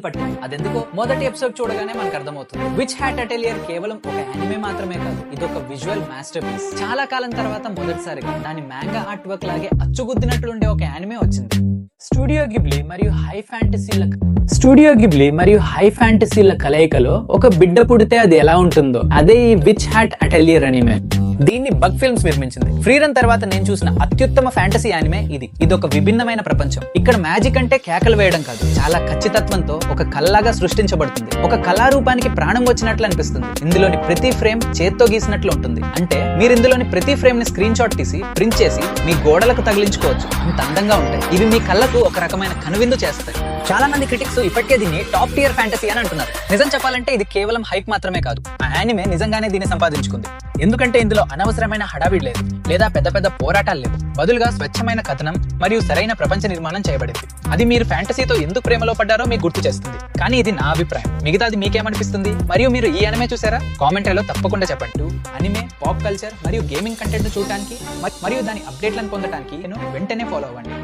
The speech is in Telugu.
పట్టింది. అదెందుకో మొదటి ఎపిసోడ్ చూడగానే మనకు అర్థమవుతుంది. విచ్ హ్యాట్ అటెలియర్ కేవలం ఒక యానిమే మాత్రమే కాదు, ఇది ఒక విజువల్ మాస్టర్ పీస్. చాలా కాలం తర్వాత మొదటిసారిగా దాని మ్యాంగా ఆర్ట్ వర్క్ లాగే అచ్చుగుద్దినట్లుండే ఒక యానిమే వచ్చింది. స్టూడియో గిబ్లీ మరియు హై ఫ్యాంటసీల కలయికలో ఒక బిడ్డ పుడితే అది ఎలా ఉంటుందో అదే ఈ విచ్ హ్యాట్ అటెలియర్ అనిమే. దీన్ని బగ్ ఫిల్మ్స్ నిర్మించింది. ఫ్రీ రన్ తర్వాత నేను చూసిన అత్యుత్తమ ఫ్యాంటసీ యానిమే ఇది. ఒక విభిన్నమైన ప్రపంచం. ఇక్కడ మ్యాజిక్ అంటే కేకలు వేయడం కాదు, చాలా ఖచ్చితత్వంతో ఒక కళలాగా సృష్టించబడుతుంది. ఒక కళారూపానికి ప్రాణం వచ్చినట్లు అనిపిస్తుంది. ఇందులోని ప్రతి ఫ్రేమ్ చేత్తో గీసినట్లు ఉంటుంది. అంటే మీరు ఇందులోని ప్రతి ఫ్రేమ్ ని స్క్రీన్ షాట్ తీసి ప్రింట్ చేసి మీ గోడలకు తగిలించుకోవచ్చు. ఇంత అందంగా ఉంటాయి. ఇవి మీ కళ్ళకు ఒక రకమైన కనువిందు చేస్తాయి. చాలా మంది క్రిటిక్స్ ఇప్పటికే దీన్ని టాప్ టియర్ ఫ్యాంటసీ అని అంటున్నారు. నిజం చెప్పాలంటే ఇది కేవలం హైప్ మాత్రమే కాదు, ఆ యానిమే నిజంగానే దీన్ని సంపాదించుకుంది. ఎందుకంటే ఇందులో అనవసరమైన హడావిడి లేదు, లేదా పెద్ద పెద్ద పోరాటాలు లేవు. బదులుగా స్వచ్ఛమైన కథనం మరియు సరైన ప్రపంచ నిర్మాణం చేయబడింది. అది మీరు ఫ్యాంటసీతో ఎందుకు ప్రేమలో పడ్డారో మీకు గుర్తు చేస్తుంది. కానీ ఇది నా అభిప్రాయం. మిగతాది మీకేమనిపిస్తుంది? మరియు మీరు ఈ అనిమే చూసారా? కామెంట్లలో తప్పకుండా చెప్పండి. అనిమే, పాప్ కల్చర్ మరియు గేమింగ్ కంటెంట్ చూడడానికి మరియు దాని అప్డేట్లను పొందడానికి వెంటనే ఫాలో అవ్వండి.